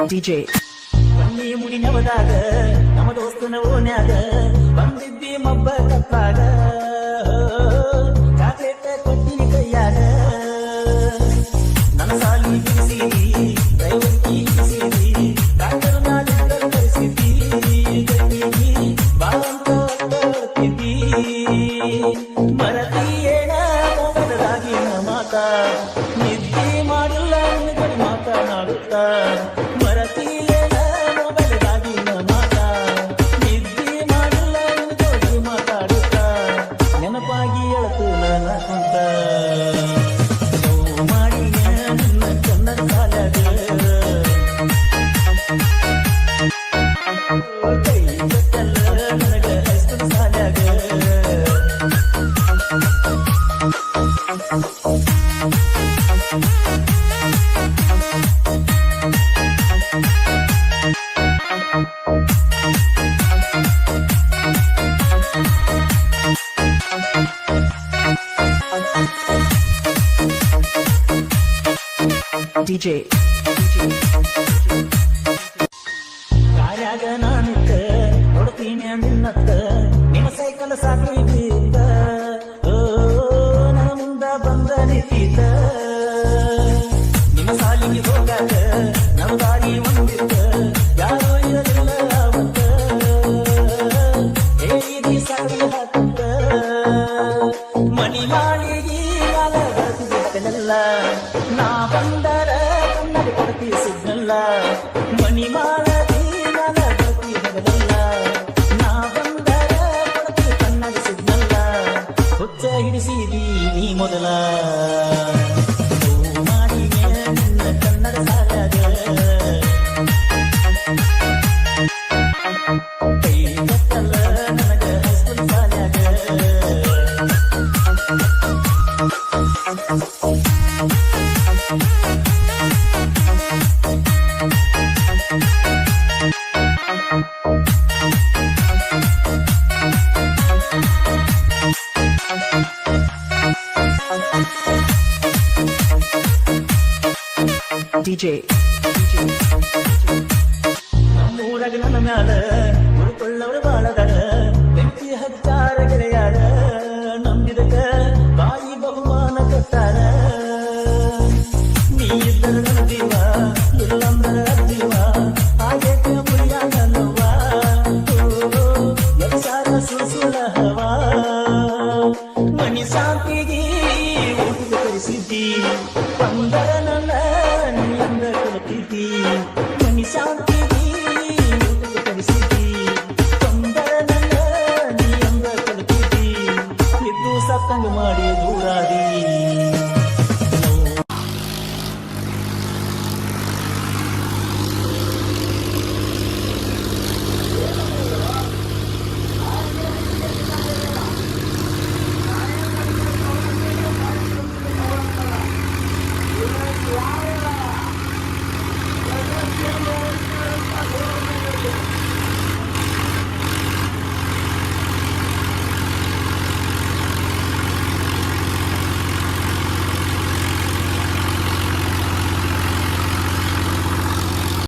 DJ ಬನ್ನಿ ಮುಡಿನವದಾಗ ನಮ್ಮ ದೋಸ್ತನ ಓನ್ಯಾಗ ಬಂದಿದ್ದಿ ಮಬ್ಬ ಕಪ್ಪಾಗ chocolate ಕೊಟ್ಟಿನಿ ಕೈಯಾಗ ನನ್ನ ಸಾಲಿ ಬಿಡಿಸಿದಿ ದೈವಕ್ಕಿ ಬಿಡಿಸಿದಿ ಡಾಕ್ಟರ್ ನಾಡಿದ್ದ ಕಳಿಸಿದಿ ಗಟ್ಟಿಗಿ ಬಾಳಂತ ಬರ್ತಿದ್ದಿ ಮರತಿಯೇನ ಮೊಗಲದಾಗಿನ ಮಾತ ನಿದ್ದೆ ಮಾಡಿಲ್ಲ ನಿನಗಡಿ ಮಾತನಾಡುತ್ತಾ ಮರತಿಯೇನ ಮೊಗಲದಾಗಿನ ಮಾತ ನಿದ್ದೆ ಮಾಡಿಲ್ಲ ನಿನಗಡಿ ಮಾತಾಡುತ್ತಾ ನೆನಪಾಗಿ ಎಳತು ನನ್ನ ಕುಂತ ನೋವು ಮಾಡಿ ನಿನ್ನ ಕನ್ನಡ ಸಾಲಾಗ ಕೈ ಕಟ್ಟಲ್ಲ ನನಗ ಹೈಸ್ಕೂಲ್ ಸಾಲಾಗ DJ ಗಾರ್ಯಾಗ ನಾನಿತ್ತ ನೋಡ್ತೀನಿ ನಿನ್ನತ್ತ ನಿಮ್ಮ ಸೈಕಲ್ ಸಾಕಿದ್ದ ನನ್ನ ಮುಂದ ಬಂದ ನಿಂತಿದ್ದ ನಿಮ್ಮ ಸಾಲಿಗೆ ಹೋಗಾಕ ನಮ್ಮ ದಾರಿ ಒಂದಿತ್ತ ಯಾರೋ ಇರಲಿಲ್ಲ ಅವತ್ತ ಹೇಳಿದಿ ಸಾಕಿ ಹಾಕುತ್ತ ಮನಿ ಮಾಳಿಗೆ ಕಾಲ ಬರ್ತಿದ್ದಲ್ಲ ನಾ ಬಂದರ ಕನ್ನಡಿ ಕೊಡ್ತಿ ಸಿಗ್ನಲ್ಲ ಮನಿ ಮಾಳದಿ ಕಾಲ ಬರ್ತಿದ್ದಲ್ಲ ನಾ ಬಂದರ ಕೊಡ್ತಿ ಕನ್ನಡಿ ಸಿಗ್ನಲ್ಲ ಹುಚ್ಚ ಹಿಡಿಸಿದಿ ನೀ ಮೊದಲ ನೋವು ಮಾಡಿಗೆ ನಿನ್ನ ಕನ್ನಡ ಸಾಲಾಗ ಕೈ ಕಟ್ಟಲ್ಲ ನನಗ ಹೈಸ್ಕೂಲ್ ಸಾಲಾಗ DJ ನಮ್ಮೂರಾಗ ನನ್ನ ಮ್ಯಾಲ ಉಳ್ಕೊಳ್ಳವರು ಬಾಳದಾರ ಬೆಂಕಿ ಹಚ್ಚಾರ ಗೆಳೆಯಾರ ನಂಬಿದಕ ಬಾಯಿ ಬಹುಮಾನ ಕೊಟ್ಟಾರ ನೀ ಇದ್ದರ ನನ್ನ ಜೀವ ಇಲ್ಲಂದರ ಜೀವ ಹಾಗೆ ಮುರಿಯಾಗಲ್ಲವ್ವ ಎಸಾರ ಸುಸುಳ ಹವಾ ಮನಿ ಶಾಂತಿಗೆ ಊಟದ ಕರೆಸಿದ್ದಿ ಬಂದರ ನನ್ನ ನೀ ಅಂದ ಕೊಡ್ತಿದ್ದಿ